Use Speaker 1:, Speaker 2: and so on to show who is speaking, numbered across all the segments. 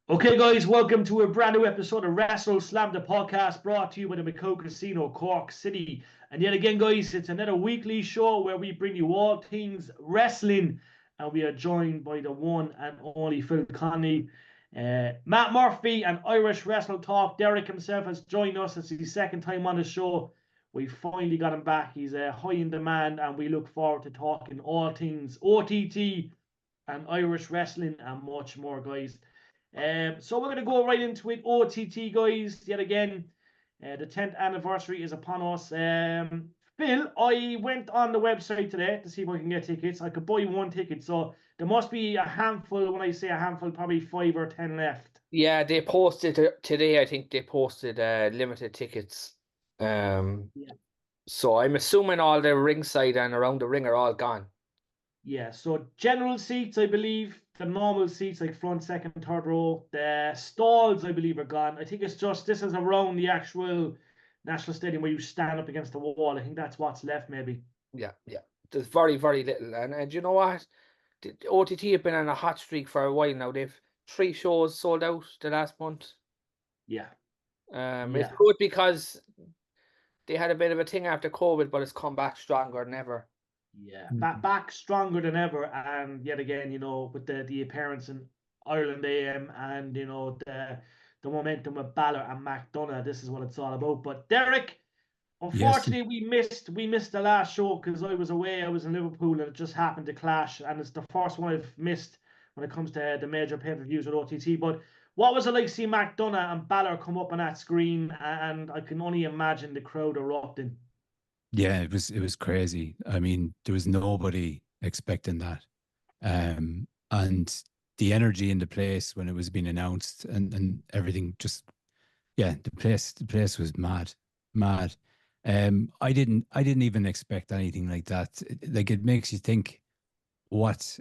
Speaker 1: Okay, guys, welcome to a brand new episode of WrestleSlam, the podcast brought to you by the McCoy Casino, Cork City. And yet again, guys, it's another weekly show where we bring you all things wrestling. And we are joined by the one and only Phil Conley, Matt Murphy, and Irish Wrestle Talk. Derek himself has joined us. It's his second time on the show. We finally got him back. He's high in demand, and we look forward to talking all things OTT and Irish wrestling and much more, guys. So we're going to go right into it. OTT, guys, yet again, the 10th anniversary is upon us. Phil, I went on the website today to see if I can get tickets. I could buy one ticket, so there must be a handful. When I say a handful, probably 5 or 10 left.
Speaker 2: Yeah, they posted today. I think they posted limited tickets.
Speaker 1: Yeah.
Speaker 2: So I'm assuming all the ringside and around the ring are all gone.
Speaker 1: Yeah, so general seats, I believe, the normal seats like front, second, third row, the stalls, I believe, are gone. I think it's just this is around the actual National Stadium where you stand up against the wall. I think that's what's left, maybe.
Speaker 2: Yeah. There's very, very little. And you know what? The OTT have been on a hot streak for a while now. They've 3 shows sold out the last month.
Speaker 1: Yeah.
Speaker 2: It's good because they had a bit of a thing after COVID, but it's come back stronger than ever.
Speaker 1: Yeah, back stronger than ever, and yet again, with the appearance in Ireland AM and the momentum of Balor and McDonough, this is what it's all about. But Derek, unfortunately, we missed the last show because I was away. I was in Liverpool, and it just happened to clash, and it's the first one I've missed when it comes to the major pay-per-views with OTT. But what was it like seeing McDonough and Balor come up on that screen? And I can only imagine the crowd erupting.
Speaker 3: Yeah, it was crazy. I mean, there was nobody expecting that. And the energy in the place when it was being announced and everything just, yeah, the place was mad. I didn't even expect anything like that. Like, it makes you think what's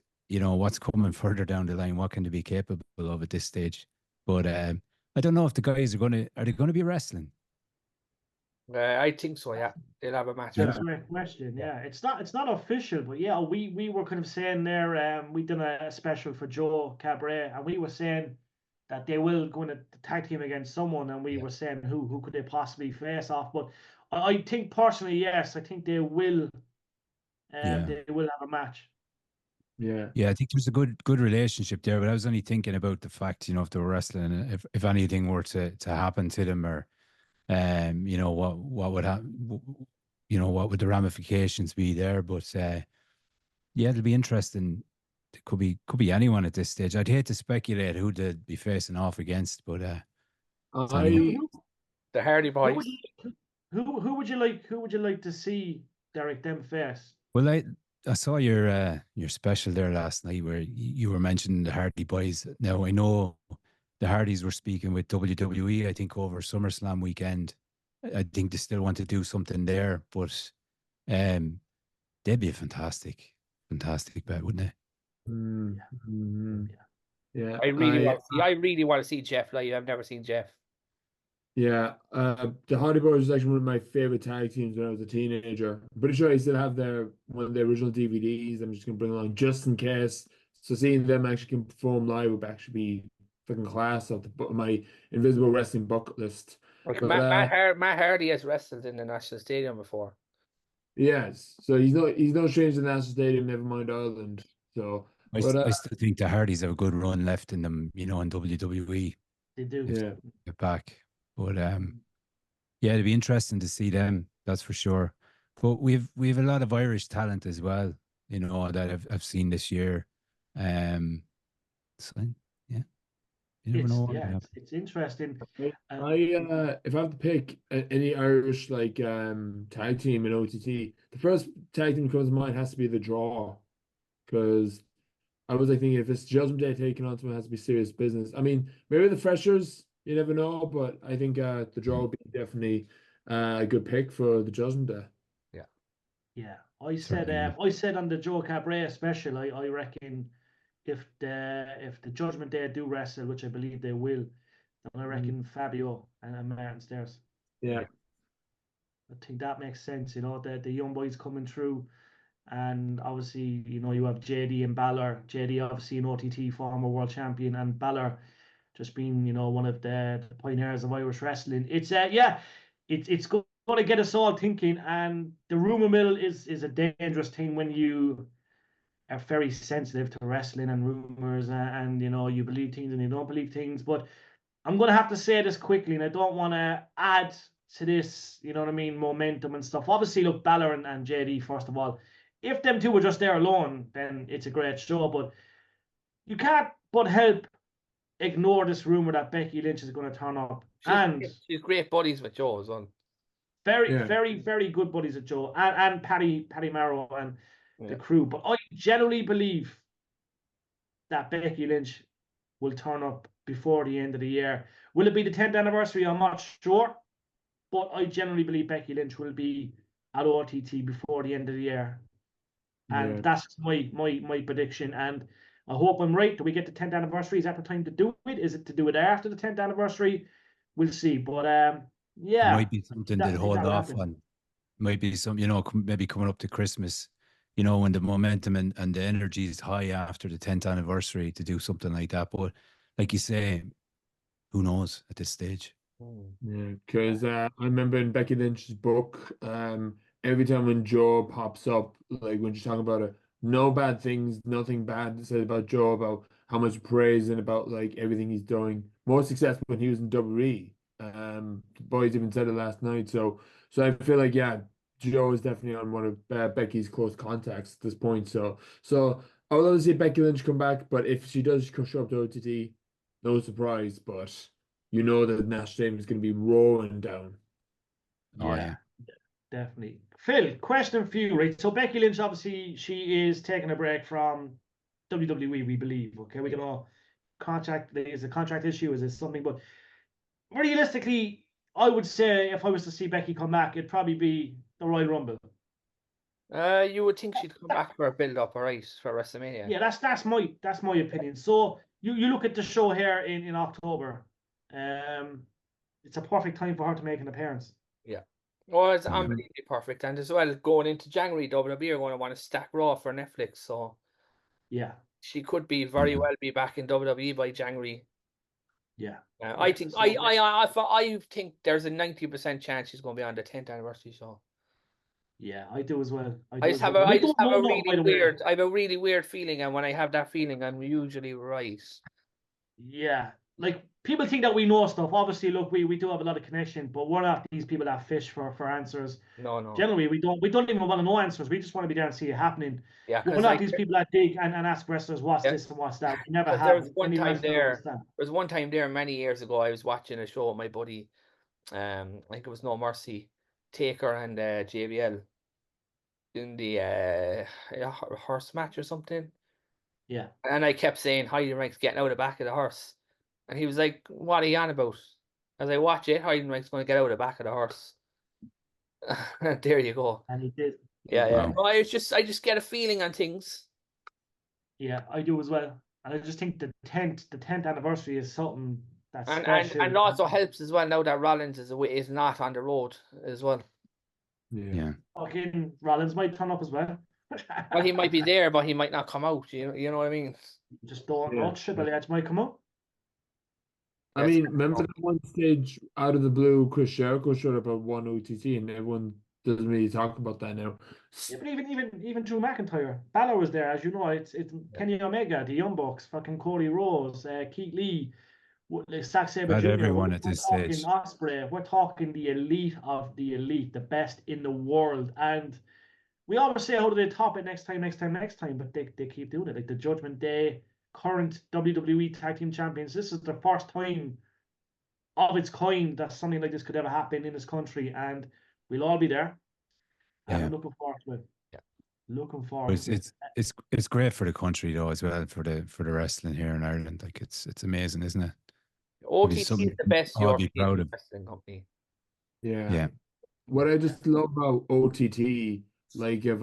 Speaker 3: coming further down the line, what can they be capable of at this stage. But I don't know if the guys are they gonna be wrestling?
Speaker 2: I think so, yeah. They'll have a match.
Speaker 1: That's a great question. Yeah, it's not official, but yeah, we were kind of saying there. We done a special for Joe Cabaret, and we were saying that they will go in a tag team against someone, and we were saying who could they possibly face off. But I think personally, yes, I think they will. They will have a match.
Speaker 3: Yeah, I think there's a good relationship there. But I was only thinking about the fact, if they were wrestling, if anything were to happen to them, or what would happen, what would the ramifications be there. But yeah, it'll be interesting. It could be anyone at this stage. I'd hate to speculate who they'd be facing off against, but
Speaker 2: the Hardy Boys.
Speaker 1: Who would you like to see, Derek, them face?
Speaker 3: Well, I saw your special there last night where you were mentioning the Hardy Boys. Now, I know the Hardys were speaking with WWE, I think, over SummerSlam weekend. I think they still want to do something there, but they'd be a fantastic bet, wouldn't they?
Speaker 4: Yeah.
Speaker 2: I really want to see Jeff live. I've never seen Jeff.
Speaker 4: Yeah. The Hardy Boys was actually one of my favorite tag teams when I was a teenager. I'm pretty sure I still have one of the original DVDs. I'm just gonna bring along just in case. So seeing them actually can perform live would actually be fucking class off my invisible wrestling bucket list.
Speaker 2: Like, Matt Hardy has wrestled in the National Stadium before.
Speaker 4: Yes, so he's no stranger to the National Stadium, never mind Ireland. So
Speaker 3: I still think the Hardys have a good run left in them, in WWE.
Speaker 1: They do.
Speaker 4: Yeah.
Speaker 3: Get back. But yeah, it'd be interesting to see them, that's for sure. But we've a lot of Irish talent as well, that I've seen this year. So yeah. You never know.
Speaker 1: It's interesting.
Speaker 4: If I have to pick any Irish tag team in OTT, the first tag team that comes to mind has to be the Draw, because I was thinking if it's Judgment Day taking on someone, it has to be serious business. I mean, maybe the Freshers, you never know, but I think the Draw would be definitely a good pick for the Judgment Day.
Speaker 1: Yeah. I said on the Joe Cabaret special, I reckon if the Judgment Day do wrestle, which I believe they will, then I reckon Fabio and Martin Stairs.
Speaker 4: Yeah.
Speaker 1: I think that makes sense, the young boys coming through, and obviously, you have JD and Balor. JD obviously an OTT former world champion, and Balor just being, one of the pioneers of Irish wrestling. It's it's going to get us all thinking, and the rumor mill is a dangerous thing when you are very sensitive to wrestling and rumors, and you believe things and you don't believe things. But I'm going to have to say this quickly, and I don't want to add to this, you know what I mean, momentum and stuff. Obviously, look, Balor and JD, first of all, if them two were just there alone, then it's a great show. But you can't but help ignore this rumor that Becky Lynch is going to turn up.
Speaker 2: She's great buddies with Joe as well.
Speaker 1: Very, very, very good buddies with Joe and Paddy Morrow and the crew. But I generally believe that Becky Lynch will turn up before the end of the year. Will it be the 10th anniversary? I'm not sure. But I generally believe Becky Lynch will be at OTT before the end of the year. And that's my prediction. And I hope I'm right. Do we get the 10th anniversary? Is that the time to do it? Is it to do it after the 10th anniversary? We'll see. But yeah.
Speaker 3: It might be something that hold off on. Might be some, maybe coming up to Christmas, when the momentum and the energy is high after the 10th anniversary to do something like that. But like you say, who knows at this stage?
Speaker 4: Yeah, because I remember in Becky Lynch's book, every time when Joe pops up, like when she's talking about it, no bad things, nothing bad said about Joe, about how much praise and about like everything he's doing. More success when he was in WWE. The boys even said it last night. So I feel like Joe is definitely on one of Becky's close contacts at this point. So I would love to see Becky Lynch come back, but if she does show up to OTT, no surprise. But that Nash Stadium is going to be rolling down.
Speaker 1: Yeah, definitely. Phil, question for you, right? So Becky Lynch, obviously, she is taking a break from WWE, we believe. Okay, we can all is a contract issue, is it something? But realistically, I would say if I was to see Becky come back, it'd probably be the Royal Rumble.
Speaker 2: You would think she'd come back for a build-up, all right, for WrestleMania.
Speaker 1: Yeah, that's my opinion. So you look at the show here in October. It's a perfect time for her to make an appearance.
Speaker 2: Yeah. Well, it's unbelievably perfect. And as well, going into January, WWE are going to want to stack Raw for Netflix. So
Speaker 1: yeah,
Speaker 2: she could be very well be back in WWE by January.
Speaker 1: Yeah.
Speaker 2: I think I think there's a 90% chance she's going to be on the 10th anniversary show.
Speaker 1: Yeah, I do as well.
Speaker 2: I just have a really weird feeling, and when I have that feeling, I'm usually right.
Speaker 1: Yeah, like people think that we know stuff. Obviously, look, we do have a lot of connection, but we're not these people that fish for answers.
Speaker 2: No.
Speaker 1: Generally, we don't even want to know answers. We just want to be there and see it happening.
Speaker 2: Yeah,
Speaker 1: we're not these people that dig and ask wrestlers what's this and what's that. We never have.
Speaker 2: There was one time there many years ago. I was watching a show with my buddy. I think it was No Mercy, Taker and JBL in the horse match or something.
Speaker 1: Yeah.
Speaker 2: And I kept saying Heidenreich's getting out of the back of the horse. And he was like, what are you on about? As I watch it, Heidenreich's going to get out of the back of the horse. There you go.
Speaker 1: And he did.
Speaker 2: Yeah. Well, I just get a feeling on things.
Speaker 1: Yeah, I do as well. And I just think the 10th anniversary is something that's special.
Speaker 2: And also helps as well now that Rollins is not on the road as well.
Speaker 3: Yeah.
Speaker 1: Fucking Rollins might turn up as well.
Speaker 2: Well, he might be there, but he might not come out. You know what I mean?
Speaker 1: Just don't know. Triple H might come out.
Speaker 4: I mean, remember that one stage out of the blue, Chris Jericho showed up at one OTT, and everyone doesn't really talk about that now.
Speaker 1: Yeah, but even Drew McIntyre, Balor was there, as you know. It's Kenny Omega, the Young Bucks, fucking Cody Rhodes, Keith Lee, Zack Sabre Jr.
Speaker 3: Everyone at this stage.
Speaker 1: Ospreay. We're talking the elite of the elite, the best in the world, and we always say how do they top it next time, but they keep doing it. Like the Judgment Day, current WWE Tag Team Champions. This is the first time of its kind that something like this could ever happen in this country, and we'll all be there. And I'm looking forward to it. Yeah. Looking forward to it.
Speaker 3: It's great for the country though as well, for the wrestling here in Ireland. Like it's amazing, isn't it?
Speaker 2: OTT is the best European wrestling company.
Speaker 3: Yeah.
Speaker 4: What I just love about OTT, like if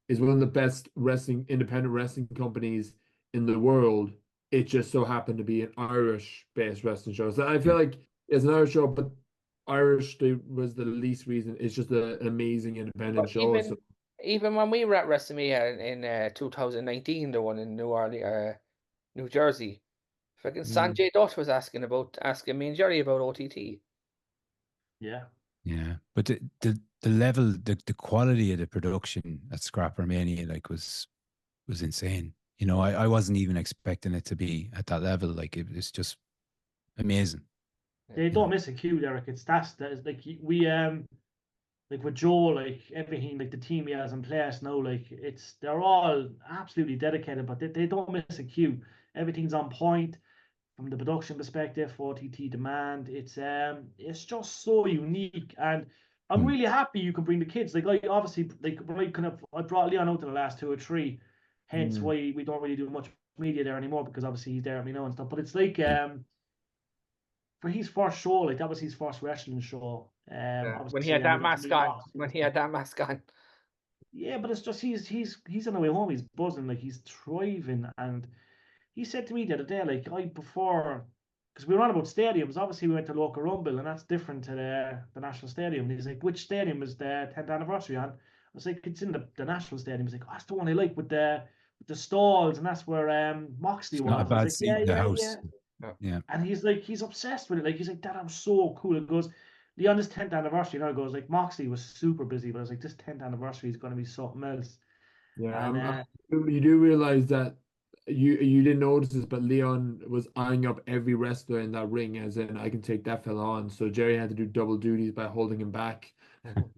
Speaker 4: is one of the best independent wrestling companies in the world. It just so happened to be an Irish-based wrestling show. So I feel like it's an Irish show, but Irish was the least reason. It's just an amazing independent show.
Speaker 2: Even when we were at WrestleMania in 2019, the one in New Jersey, Fucking Sanjay Dutt was asking me and Jerry about OTT.
Speaker 1: Yeah.
Speaker 3: Yeah, but the level, the quality of the production at Scrapper Mania was insane. You know, I wasn't even expecting it to be at that level. Like it's just amazing.
Speaker 1: They don't miss a cue, Derek. That is like we like with Joe, like everything, like the team he has in place now, like they're all absolutely dedicated, but they don't miss a cue. Everything's on point from the production perspective, OTT demand. It's just so unique, and I'm really happy you can bring the kids. Like I obviously like when I brought Leon out to the last 2 or 3, hence why we don't really do much media there anymore, because obviously he's there at me now and stuff. But it's like for his first show, like that was his first wrestling show.
Speaker 2: When he had that mask on.
Speaker 1: Yeah, but it's just he's on the way home. He's buzzing, like he's thriving, and he said to me the other day, like I prefer, because we were on about stadiums. Obviously, we went to local rumble, and that's different to the national stadium. And he's like, which stadium is the 10th anniversary on? I was like, it's in the national stadium. He's like, oh, that's the one I like with the stalls, and that's where Moxley
Speaker 3: It's
Speaker 1: was.
Speaker 3: not a
Speaker 1: I
Speaker 3: bad
Speaker 1: was
Speaker 3: seat
Speaker 1: like,
Speaker 3: in the house. Yeah.
Speaker 1: And he's like, he's obsessed with it. Like he's like, that was so cool. It goes, on this 10th anniversary, you know, it goes like Moxley was super busy, but I was like, this 10th anniversary is going to be something else.
Speaker 4: Yeah,
Speaker 1: And
Speaker 4: you do realize that you didn't notice this, but Leon was eyeing up every wrestler in that ring, as in I can take that fella on. So Jerry had to do double duties by holding him back.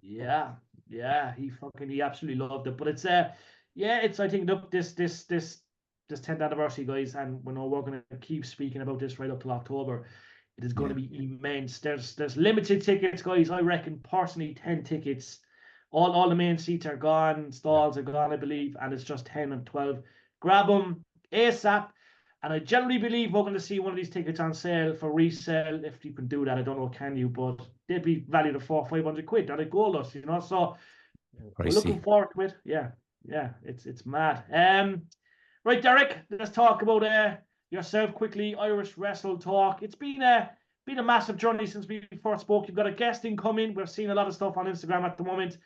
Speaker 1: yeah, he absolutely loved it. But it's I think, look, this 10th anniversary, guys, and we're going to keep speaking about this right up till October. It is going to be immense. There's limited tickets, guys. I reckon personally 10 tickets. All the main seats are gone, stalls are gone, I believe, and it's just 10 and 12. Grab them ASAP. And I generally believe we're going to see one of these tickets on sale for resale. If you can do that, I don't know, can you? But they'd be valued at 400-500 quid. They're like gold, you know. So we're looking forward to it. Yeah, it's mad. Right, Derek, let's talk about yourself quickly. Irish Wrestle Talk. It's been a massive journey since we first spoke. You've got a guest incoming. We're seeing a lot of stuff on Instagram at the moment.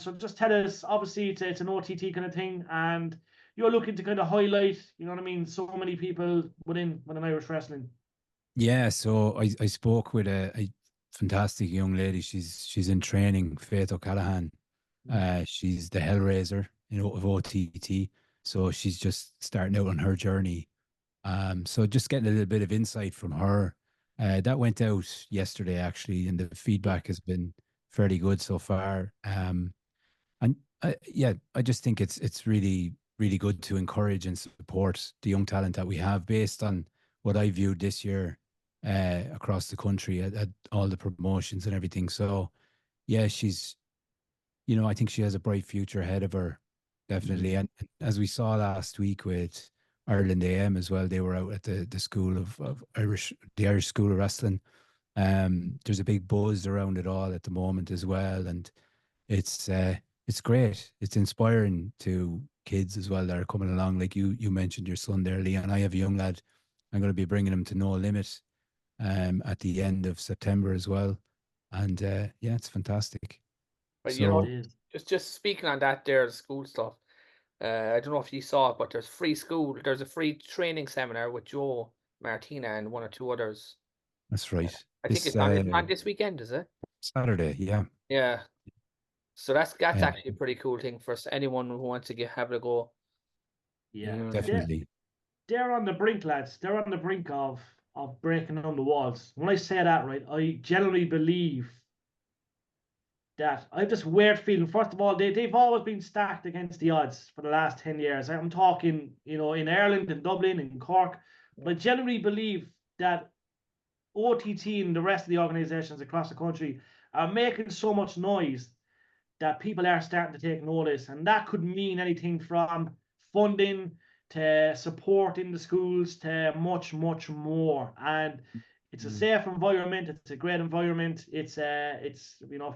Speaker 1: So just tell us. Obviously, it's an OTT kind of thing, and you're looking to kind of highlight, you know what I mean, so many people within Irish wrestling.
Speaker 3: Yeah, so I spoke with a fantastic young lady. She's in training, Faith O'Callaghan. She's the Hellraiser, of OTT. So she's just starting out on her journey. So just getting a little bit of insight from her. That went out yesterday actually, and the feedback has been fairly good so far. And I just think it's really, really good to encourage and support the young talent that we have based on what I viewed this year across the country at all the promotions and everything. So yeah, she's, I think she has a bright future ahead of her, definitely. And as we saw last week with Ireland AM as well, they were out at the school of the Irish School of Wrestling. There's a big buzz around it all at the moment as well, and it's great. It's inspiring to kids as well that are coming along. Like you mentioned your son there, Leon. I have a young lad. I'm going to be bringing him to No Limit at the end of September as well, and yeah, it's fantastic.
Speaker 2: But just speaking on that, there, school stuff. I don't know if you saw it, but there's a free training seminar with Joe Martina and 1 or 2 others.
Speaker 3: That's right.
Speaker 2: I think it's on this weekend, is it?
Speaker 3: Saturday, yeah.
Speaker 2: Yeah. So that's actually a pretty cool thing for anyone who wants to have a go.
Speaker 1: Yeah,
Speaker 3: definitely.
Speaker 1: They're on the brink, lads. They're on the brink of breaking down the walls. When I say that, right, I generally believe that I have this weird feeling. First of all, they've always been stacked against the odds for the last 10 years. I'm talking, in Ireland, in Dublin, in Cork. But I generally believe that OTT and the rest of the organizations across the country are making so much noise that people are starting to take notice. And that could mean anything from funding to support in the schools to much, much more. And it's a safe environment. It's a great environment. It's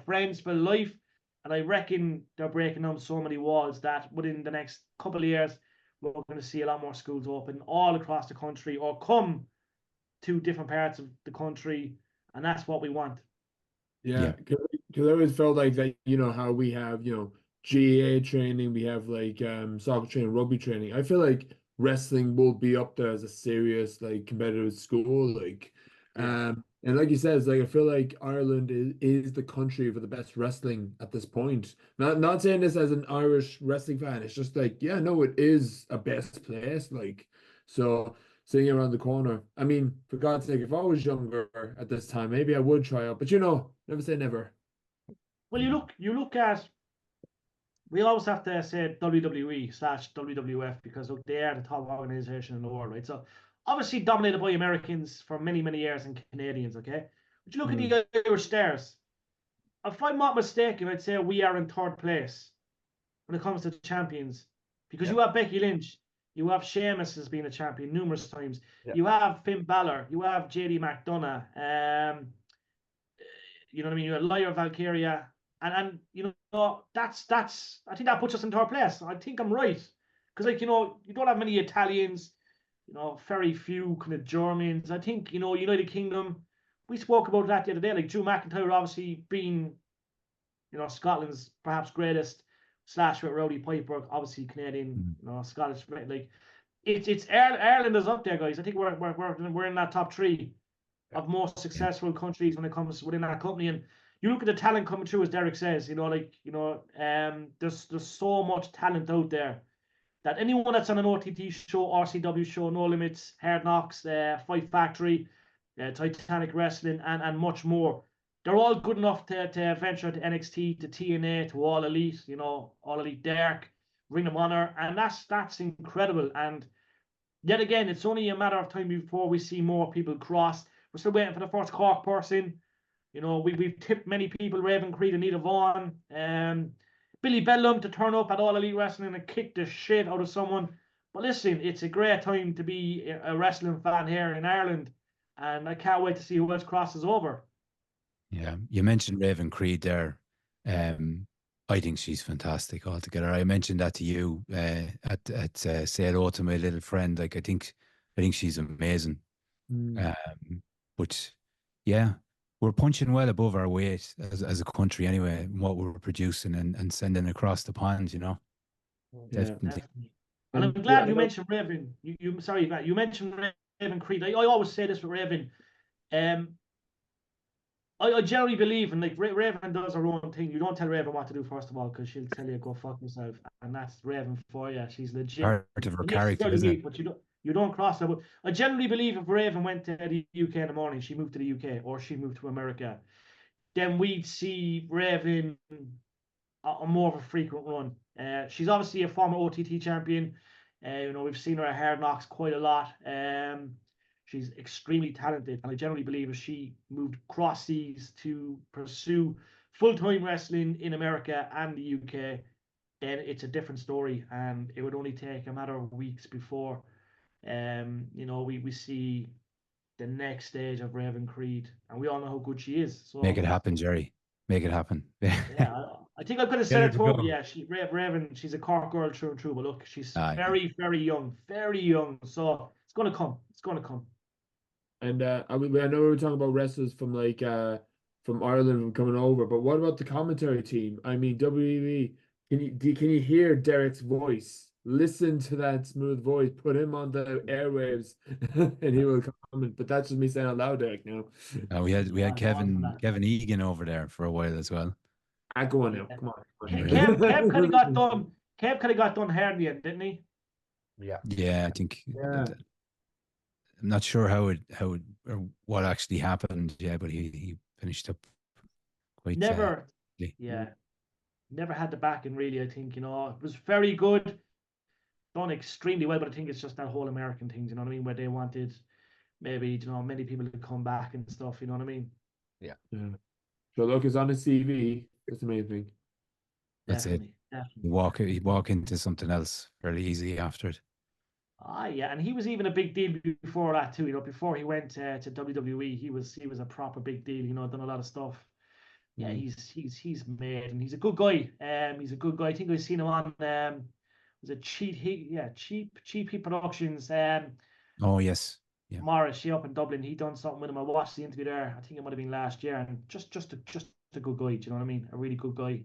Speaker 1: friends for life. And I reckon they're breaking down so many walls that within the next couple of years, we're going to see a lot more schools open all across the country or come to different parts of the country. And that's what we want.
Speaker 4: Yeah, because I always felt like that, how we have, GAA training, we have like soccer training, rugby training. I feel like wrestling will be up there as a serious like competitive school. Like, and like you said, it's like I feel like Ireland is the country for the best wrestling at this point. Not saying this as an Irish wrestling fan. It's just like, yeah, no, it is a best place. Like, so sitting around the corner. I mean, for God's sake, if I was younger at this time, maybe I would try out. But you know, never say never.
Speaker 1: Well, you look at. We always have to say WWE/WWF because look, they are the top organization in the world, right? So obviously dominated by Americans for many, many years and Canadians, okay? But you look at the Irish stars. If I'm not mistaken, I'd say we are in third place when it comes to the champions. Because you have Becky Lynch, you have Sheamus has been a champion numerous times. You have Finn Balor, you have JD McDonough, you know what I mean? You have Lyra Valkyria, and you know that's I think that puts us in third place. I think I'm right because like you know you don't have many Italians, you know, very few kind of Germans. I think you know United Kingdom. We spoke about that the other day. Like Drew McIntyre, obviously being you know Scotland's perhaps greatest slash with Rowdy Piper, obviously Canadian, you know Scottish. Like it's Ireland is up there, guys. I think we're in that top three of most successful countries when it comes within that company. And you look at the talent coming through, as Derek says, you know, like, you know, there's so much talent out there that anyone that's on an OTT show, RCW show, No Limits, Hard Knocks, Fight Factory, Titanic Wrestling, and much more, they're all good enough to venture to NXT, to TNA, to All Elite, you know, All Elite Dark, Ring of Honor, and that's incredible. And yet again, it's only a matter of time before we see more people cross. We're still waiting for the first Cork person. You know, we've tipped many people, Raven Creed and Nita Vaughn, Billy Bellum to turn up at All Elite Wrestling and kick the shit out of someone. But listen, it's a great time to be a wrestling fan here in Ireland, and I can't wait to see who else crosses over.
Speaker 3: Yeah, you mentioned Raven Creed there. I think she's fantastic altogether. I mentioned that to you say hello to my little friend. Like I think she's amazing. But yeah, we're punching well above our weight as a country anyway, in what we're producing and sending across the pond, you know.
Speaker 4: Yeah,
Speaker 3: definitely.
Speaker 1: And I'm glad you mentioned Raven. Sorry, Matt, you mentioned Raven Creed. I always say this with Raven. I generally believe in like Raven does her own thing. You don't tell Raven what to do first of all because she'll tell you go fuck yourself, and that's Raven for you. She's legit.
Speaker 3: Part of her character, isn't it?
Speaker 1: But you don't cross her. But I generally believe if Raven went to the UK in the morning, she moved to the UK or she moved to America, then we'd see Raven on more of a frequent run. She's obviously a former OTT champion. You know, we've seen her at Hard Knocks quite a lot. She's extremely talented, and I generally believe if she moved cross seas to pursue full-time wrestling in America and the UK, then it's a different story, and it would only take a matter of weeks before, you know, we see the next stage of Raven Creed, and we all know how good she is. So
Speaker 3: make it happen, Jerry. Make it happen.
Speaker 1: yeah, I think I could have said it to her. Yeah, Raven, she's a Cork girl through and through. But look, she's very, very young, very young. So it's gonna come. It's gonna come.
Speaker 4: And I know we were talking about wrestlers from like from Ireland coming over, but what about the commentary team? I mean, WWE. Can you hear Derek's voice? Listen to that smooth voice. Put him on the airwaves, and he will comment. But that's just me saying out loud, Derek. Now.
Speaker 3: We had Kevin Egan over there for a while as well.
Speaker 4: Go on now. Come on.
Speaker 1: Kev kind of got done. Kev kind of got done hard in the end, didn't he?
Speaker 2: Yeah.
Speaker 3: Yeah, I think. Yeah. I'm not sure how it or what actually happened. Yeah, but he finished up quite.
Speaker 1: Never had the backing really. I think it was very good, done extremely well. But I think it's just that whole American thing. You know what I mean? Where they wanted maybe many people to come back and stuff. You know what I mean?
Speaker 2: Yeah.
Speaker 4: So look, it's on the CV. That's the main thing.
Speaker 3: That's
Speaker 1: definitely,
Speaker 3: it.
Speaker 1: Definitely.
Speaker 3: You walk into something else fairly easy after it.
Speaker 1: Yeah, and he was even a big deal before that too. You know, before he went to WWE, he was a proper big deal. You know, done a lot of stuff. Yeah, he's made, and he's a good guy. He's a good guy. I think I've seen him on was it Cheap Heat Productions.
Speaker 3: Oh yes, yeah.
Speaker 1: Morris, up in Dublin. He done something with him. I watched the interview there. I think it might have been last year, and just a good guy. Do you know what I mean? A really good guy.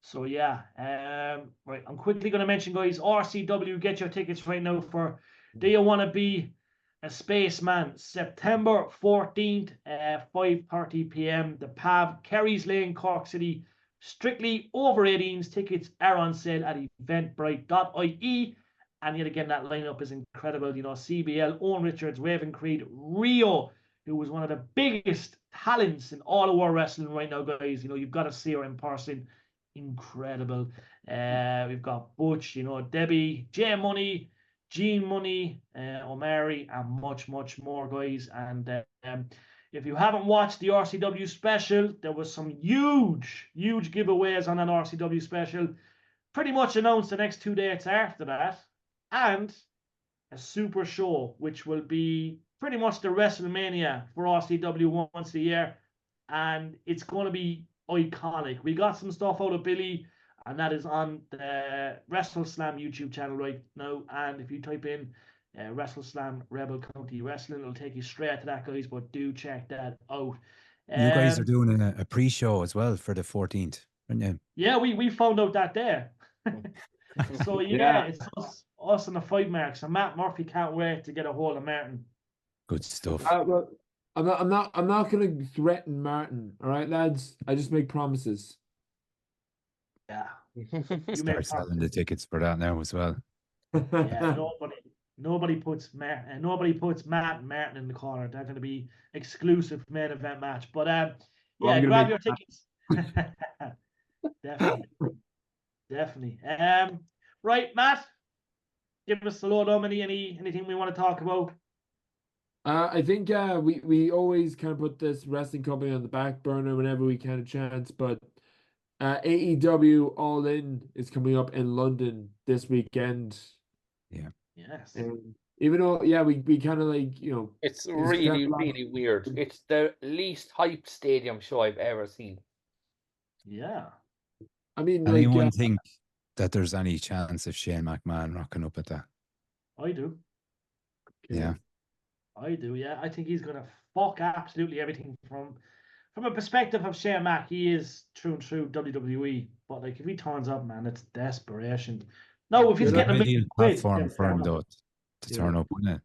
Speaker 1: So yeah, right. I'm quickly going to mention, guys, RCW. Get your tickets right now for Do You Want to Be a Spaceman? September 14th, 5:30 p.m. The PAV, Kerry's Lane, Cork City. Strictly over 18s. Tickets are on sale at eventbrite.ie. And yet again, that lineup is incredible. You know, CBL, Owen Richards, Raven Creed, Rio, who was one of the biggest talents in all of world wrestling right now, guys. You know, you've got to see her in person. Incredible. We've got Butch, you know, Debbie, J Money, Gene Money, O'Mary, and much, much more, guys. And if you haven't watched the RCW special, there was some huge, huge giveaways on an RCW special. Pretty much announced the next 2 dates after that. And a super show, which will be pretty much the WrestleMania for RCW once a year. And it's going to be iconic. We got some stuff out of Billy, and that is on the WrestleSlam YouTube channel right now. And if you type in WrestleSlam Rebel County Wrestling, it'll take you straight to that, guys. But do check that out.
Speaker 3: You guys are doing a pre-show as well for the 14th, aren't you?
Speaker 1: Yeah, we found out that there. So yeah, it's us and the fight marks. And Matt Murphy can't wait to get a hold of Martin.
Speaker 3: Good stuff.
Speaker 4: Well, I'm not going to threaten Martin. All right, lads. I just make promises.
Speaker 1: Yeah.
Speaker 3: Start selling the tickets for that now as well.
Speaker 1: Yeah, nobody puts Matt and Martin in the corner. They're going to be exclusive main event match. But yeah, grab your tickets. Definitely. Right, Matt, give us the lowdown. Anything we want to talk about?
Speaker 4: I think we always kind of put this wrestling company on the back burner whenever we can a chance, but AEW All In is coming up in London this weekend.
Speaker 3: Yeah.
Speaker 1: Yes.
Speaker 4: And even though, we kind of like, you know,
Speaker 2: it's really, really weird. It's the least hyped stadium show I've ever seen.
Speaker 1: Yeah.
Speaker 4: I mean,
Speaker 3: anyone think that there's any chance of Shane McMahon rocking up at that?
Speaker 1: I do.
Speaker 3: Yeah.
Speaker 1: I do, yeah. I think he's going to fuck absolutely everything from a perspective of Shane Mac. He is true and true WWE. But like, if he turns up, man, it's desperation. No, if he's getting a big
Speaker 3: platform for him though to turn up, wouldn't it?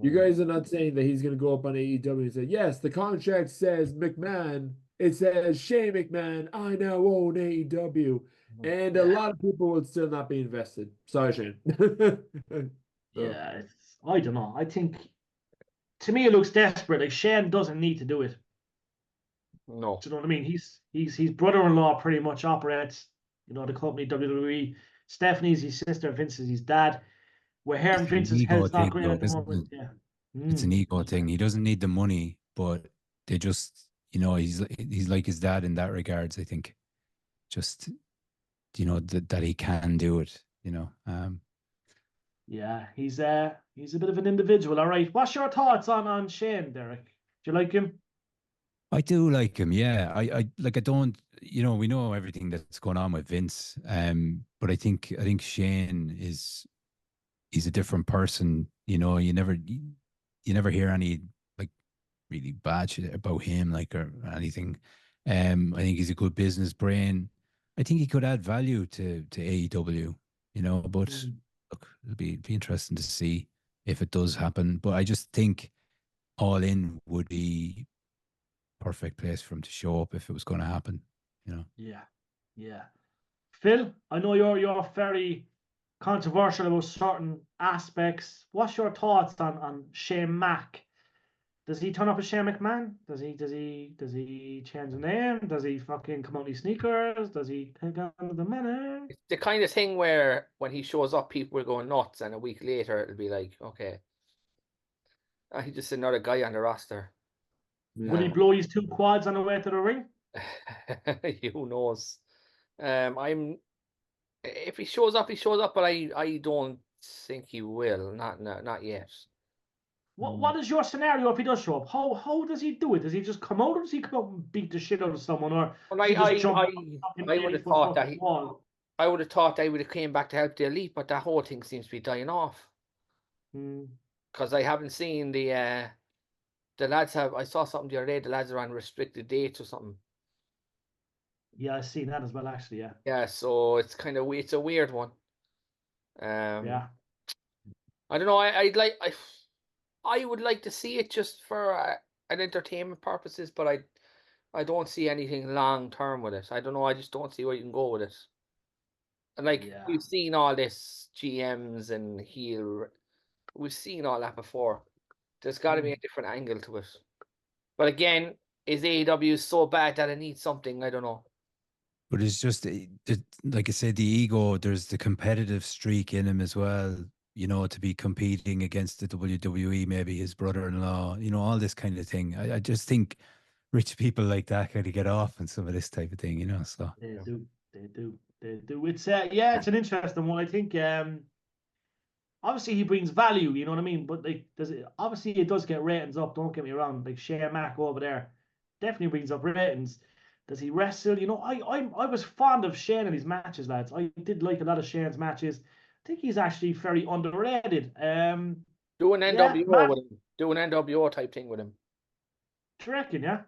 Speaker 4: You guys are not saying that he's going to go up on AEW and say, yes, the contract says McMahon. It says Shane McMahon, I now own AEW. And a lot of people would still not be invested. Sorry, Shane.
Speaker 1: Yeah, I don't know. I think, to me, it looks desperate. Like, Shane doesn't need to do it.
Speaker 2: No.
Speaker 1: Do you know what I mean? His brother-in-law pretty much operates, you know, the company WWE. Stephanie's his sister, Vince is his dad. We're hearing Vince's health's not great at the moment. Yeah.
Speaker 3: It's an ego thing. He doesn't need the money, but they just, you know, he's like his dad in that regards, I think. Just, you know, that he can do it, you know.
Speaker 1: Yeah, he's a bit of an individual. All right. What's your thoughts on Shane, Derek? Do you like him?
Speaker 3: I do like him, yeah. I don't, you know, we know everything that's going on with Vince. But I think Shane he's a different person, you know. You never hear any like really bad shit about him, like, or anything. I think he's a good business brain. I think he could add value to AEW, you know, but look, it'll be interesting to see if it does happen. But I just think All In would be perfect place for him to show up if it was going to happen, you know.
Speaker 1: Yeah. Phil, I know you're very controversial about certain aspects. What's your thoughts on Shane Mac? Does he turn up as Shane McMahon? Does he change the name? Does he fucking come out in sneakers? Does he take on the money?
Speaker 2: It's the kind of thing where when he shows up, people will go nuts, and a week later it'll be like, okay, he's just another guy on the roster.
Speaker 1: Will he blow his 2 quads on the way to the ring?
Speaker 2: Who knows? If he shows up, but I don't think he will. Not yet.
Speaker 1: What is your scenario if he does show up? How does he do it? Does he just come out, or does he come out and beat the shit out of someone, or
Speaker 2: I would have thought that I would have thought they would have came back to help the Elite, but that whole thing seems to be dying off. Because I haven't seen the lads have. I saw something the other day. The lads are on restricted dates or something.
Speaker 1: Yeah, I've seen that as well, actually. Yeah.
Speaker 2: Yeah, so it's kind of it's a weird one.
Speaker 1: Yeah.
Speaker 2: I don't know. I would like to see it just for an entertainment purposes, but I don't see anything long term with it. I don't know. I just don't see where you can go with it. And like
Speaker 1: Yeah.
Speaker 2: we've seen all this GMs and heel, we've seen all that before. There's got to be a different angle to it. But again, is AEW so bad that it needs something? I don't know.
Speaker 3: But it's just, like I said, the ego, there's the competitive streak in him as well, you know, to be competing against the WWE, maybe his brother-in-law, you know, all this kind of thing. I just think rich people like that kind of get off on some of this type of thing, you know, so.
Speaker 1: They do. They do. They do. It's yeah, it's an interesting one. I think obviously he brings value, you know what I mean? But like obviously it does get ratings up, don't get me wrong. Like Shane Mack over there definitely brings up ratings. Does he wrestle? You know, I was fond of Shane in his matches, lads. I did like a lot of Shane's matches. I think he's actually very underrated.
Speaker 2: Do an NWO with him. Do an NWO type thing with him.
Speaker 1: Do you reckon, yeah?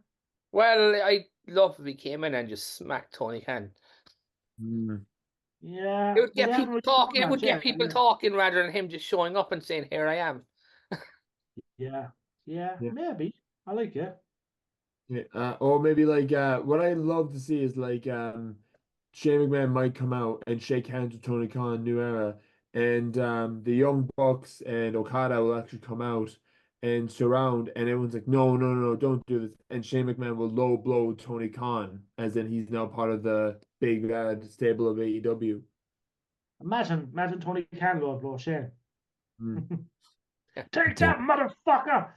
Speaker 2: Well, I love if he came in and just smacked Tony Khan.
Speaker 1: Yeah.
Speaker 2: It would get people talking. It would get people talking rather than him just showing up and saying, "Here I am."
Speaker 1: Yeah. Maybe. I like it.
Speaker 4: Yeah, or maybe like what I love to see is like Shane McMahon might come out and shake hands with Tony Khan, New Era, and the Young Bucks and Okada will actually come out and surround, and everyone's like, no, no, no, no, don't do this. And Shane McMahon will low blow Tony Khan, as in he's now part of the big stable of AEW.
Speaker 1: Imagine Tony Khan low blow Shane. Take
Speaker 3: that,
Speaker 1: motherfucker!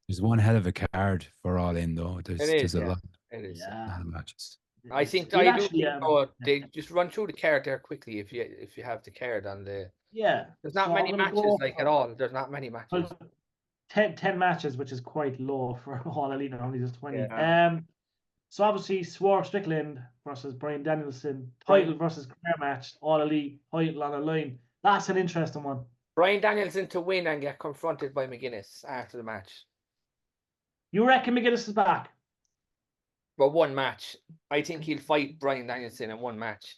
Speaker 3: There's one hell of a card for All In, though. There's a lot.
Speaker 2: It is.
Speaker 1: Yeah.
Speaker 3: A lot of matches.
Speaker 2: I think they just run through the card there quickly if you have the card on the.
Speaker 1: Yeah.
Speaker 2: There's not many matches at all. There's not many matches.
Speaker 1: 10 matches, which is quite low for All Elite. Only just 20.
Speaker 2: Yeah.
Speaker 1: So obviously Swerve Strickland versus Bryan Danielson, title versus career match, All Elite, title on the line. That's an interesting one.
Speaker 2: Bryan Danielson to win and get confronted by McGuinness after the match.
Speaker 1: You reckon McGuinness is back?
Speaker 2: Well, one match. I think he'll fight Bryan Danielson in one match.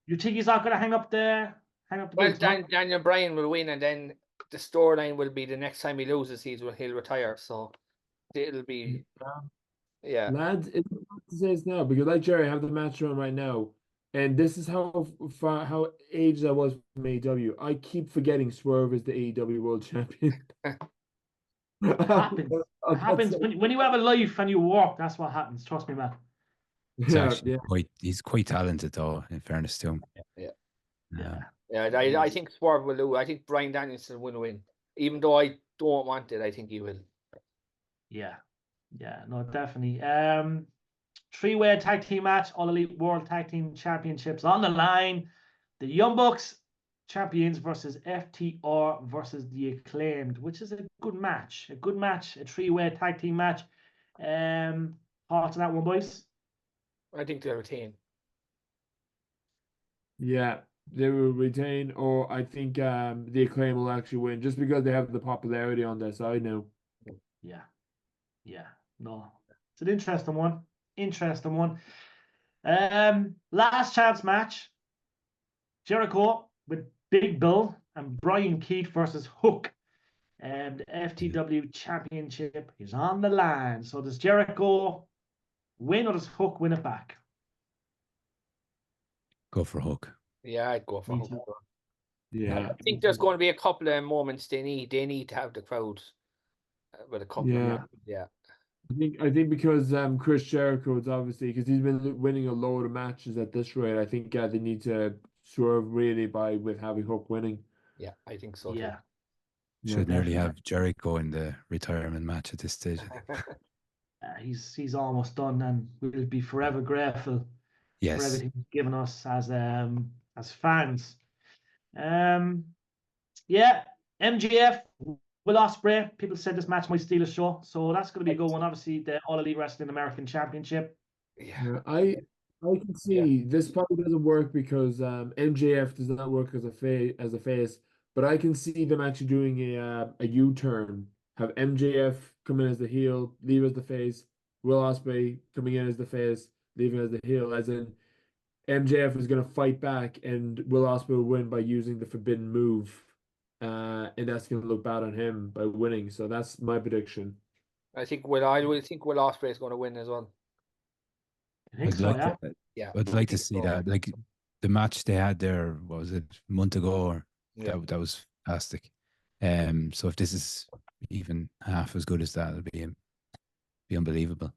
Speaker 1: You think he's not going to hang up the
Speaker 2: Well, Daniel Bryan will win, and then the storyline will be the next time he loses, he'll retire. So it'll be, yeah.
Speaker 4: Lads, it's hard to say this now because, like Jerry, I have the match on right now, and this is how aged I was from AEW. I keep forgetting Swerve is the AEW World Champion.
Speaker 1: It happens. It happens when you have a life and you work. That's what happens. Trust me, man.
Speaker 3: He's quite talented, though. In fairness to him.
Speaker 2: Yeah. I think Swerve will lose. I think Bryan Danielson will win, even though I don't want it. I think he will.
Speaker 1: Yeah, no, definitely. 3-way tag team match, All Elite World Tag Team Championships on the line. The Young Bucks champions versus FTR versus the Acclaimed, which is a good match. A 3-way tag team match. Thoughts on that one, boys?
Speaker 2: I think they'll retain.
Speaker 4: Yeah, they will retain, or I think the Acclaim will actually win just because they have the popularity on their side now.
Speaker 1: Yeah. No, it's an interesting one. Last chance match. Jericho with Big Bill and Brian Keith versus Hook. And the FTW Championship is on the line. So does Jericho win or does Hook win it back?
Speaker 3: Go for Hook.
Speaker 2: Yeah, I'd go for Hook.
Speaker 4: Yeah,
Speaker 2: I think there's going to be a couple of moments they need to have the crowd with a couple. Yeah.
Speaker 4: I think because Chris Jericho is obviously because he's been winning a load of matches at this rate. I think they need to swerve really with having Hook winning.
Speaker 2: Yeah, I think so.
Speaker 1: Yeah.
Speaker 3: Should nearly have Jericho in the retirement match at this stage.
Speaker 1: He's almost done, and we'll be forever grateful for everything he's given us as fans. MJF, Will Ospreay. People said this match might steal a show, so that's going to be a good one. Obviously, the All Elite Wrestling American Championship.
Speaker 4: Yeah, I can see this probably doesn't work because MJF does not work as a face, but I can see them actually doing a U-turn. Have MJF come in as the heel, leave as the face, Will Ospreay coming in as the face, leaving as the heel, as in MJF is going to fight back and Will Ospreay will win by using the forbidden move. And that's going to look bad on him by winning. So that's my prediction.
Speaker 2: I think Will Ospreay is going to win as well.
Speaker 1: I think so, yeah.
Speaker 2: Yeah,
Speaker 3: I'd like to see that. Like the match they had there, what was it, a month ago? Or that was fantastic. So if this is even half as good as that, it'll be unbelievable.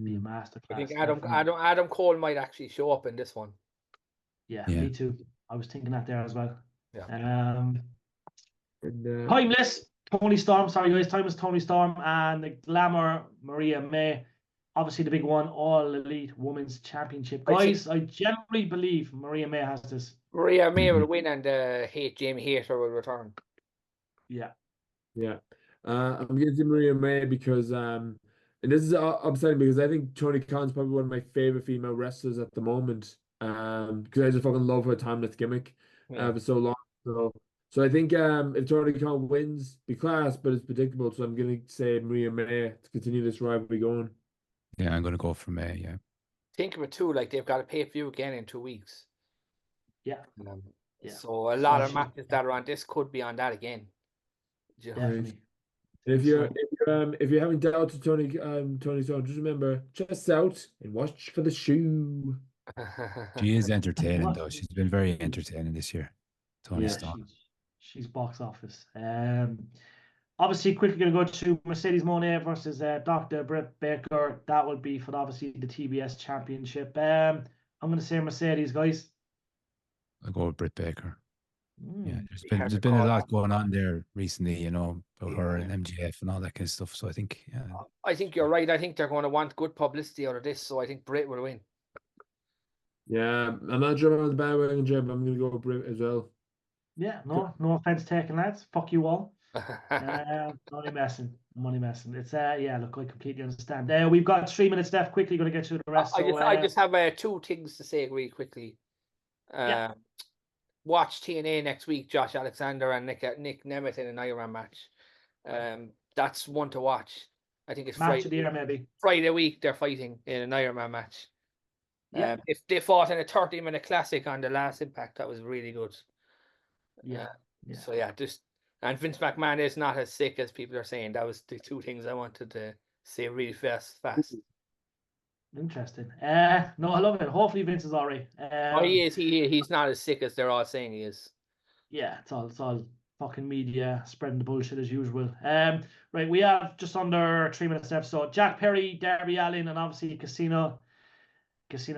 Speaker 1: Be a masterclass.
Speaker 2: I think Adam Cole might actually show up in this one.
Speaker 1: Yeah, me too. I was thinking that there as well.
Speaker 2: Yeah.
Speaker 1: Timeless Tony Storm. Sorry guys, Timeless Tony Storm and the Glamour Maria May. Obviously the big one, All Elite Women's Championship. Guys, I generally believe Maria May has this.
Speaker 2: Maria May will win and Jamie Hayter will return.
Speaker 1: Yeah.
Speaker 4: I'm going to Maria May because and this is upsetting because I think Tony Khan's probably one of my favorite female wrestlers at the moment. Because I just fucking love her timeless gimmick for so long. So I think if Tony Khan wins, be class, but it's predictable. So I'm going to say Maria May to continue this rivalry going.
Speaker 3: Yeah, I'm going to go for May. Yeah.
Speaker 2: Think of it too, like they've got a pay-per-view again in 2 weeks.
Speaker 1: Yeah.
Speaker 2: So a lot of matches that are on this could be on that again.
Speaker 1: Definitely.
Speaker 4: If you haven't doubted Tony Storm, just remember, chest out and watch for the shoe.
Speaker 3: She is entertaining though. She's been very entertaining this year. Tony Storm.
Speaker 1: She's box office. Obviously, quickly going to go to Mercedes Moné versus Dr. Britt Baker. That will be for obviously the TBS Championship. I'm going to say Mercedes, guys.
Speaker 3: I'll go with Britt Baker. Yeah, there's been a lot going on there recently, about her and MJF and all that kind of stuff. So I think,
Speaker 2: I think you're right. I think they're going to want good publicity out of this. So I think Britt will win.
Speaker 4: Yeah, I'm not sure about the bandwagon, Jim. I'm going to go with Britt as well.
Speaker 1: Yeah, no offense taken, lads. Fuck you all. Money messing. It's look, I completely understand. We've got 3 minutes left. Quickly going to get through the rest.
Speaker 2: I just have 2 things to say really quickly. Watch TNA next week. Josh Alexander and Nick Nemeth in an Iron Man match. That's one to watch. I think it's
Speaker 1: match of the year, maybe
Speaker 2: Friday week. They're fighting in an Iron Man match. If they fought in a 30-minute classic on the last Impact, that was really good. So and Vince McMahon is not as sick as people are saying. That was the 2 things I wanted to say really fast.
Speaker 1: Interesting. No, I love it. Hopefully Vince is alright.
Speaker 2: He is. He's not as sick as they're all saying he is. Yeah,
Speaker 1: it's all fucking media spreading the bullshit as usual. Right, we have just under 3 minutes left. So Jack Perry, Darby Allin, and obviously Casino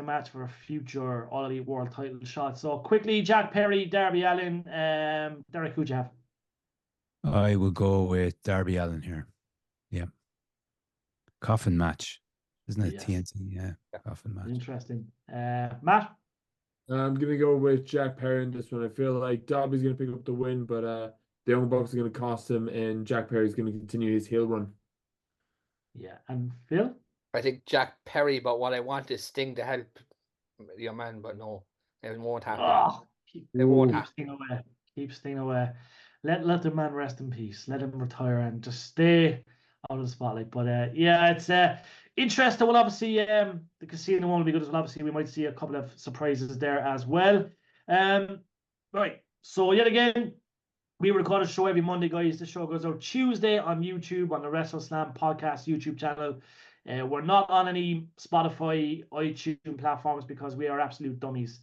Speaker 1: match for a future All Elite World title shot. So quickly, Jack Perry, Darby Allin. Derek, who'd you have?
Speaker 3: I will go with Darby Allin here. Yeah. Coffin match. Isn't it TNT? Yeah. Coffin match.
Speaker 1: Interesting. Matt?
Speaker 4: I'm going to go with Jack Perry in this one. I feel like Darby's going to pick up the win, but the Young Bucks are going to cost him, and Jack Perry's going to continue his heel run.
Speaker 1: Yeah. And Phil?
Speaker 2: I think Jack Perry, but what I want is Sting to help your man, but no, it won't happen. It won't happen.
Speaker 1: Keep Sting away. Let the man rest in peace. Let him retire and just stay out of the spotlight. But it's interesting. Well, obviously, the Casino one will be good as well. Obviously, we might see a couple of surprises there as well. Right. So yet again, we record a show every Monday, guys. The show goes out Tuesday on YouTube on the WrestleSlam podcast YouTube channel. We're not on any Spotify, iTunes platforms because we are absolute dummies.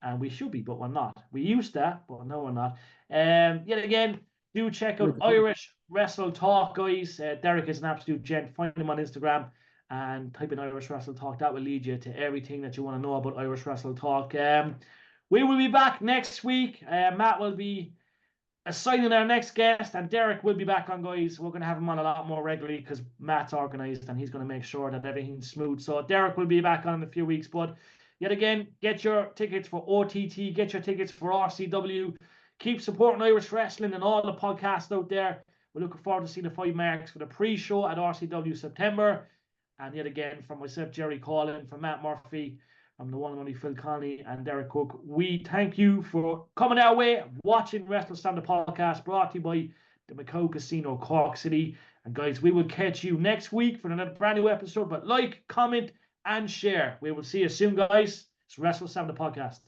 Speaker 1: And we should be, but we're not. We used that, but no, we're not. Yet again, do check out Irish Wrestle Talk, guys. Derek is an absolute gent. Find him on Instagram and type in Irish Wrestle Talk. That will lead you to everything that you want to know about Irish Wrestle Talk. We will be back next week. Matt will be assigning our next guest, and Derek will be back on, guys. We're going to have him on a lot more regularly because Matt's organised and he's going to make sure that everything's smooth. So Derek will be back on in a few weeks. But yet again, get your tickets for OTT, get your tickets for RCW. Keep supporting Irish Wrestling and all the podcasts out there. We're looking forward to seeing the 5 marks for the pre-show at RCW September. And yet again, from myself, Jerry Collin, from Matt Murphy, from the one and only Phil Connolly and Derek Cook, we thank you for coming our way, watching WrestleSlam the podcast, brought to you by the Macau Casino, Cork City. And guys, we will catch you next week for another brand new episode. But like, comment, and share. We will see you soon, guys. It's WrestleSlam the podcast.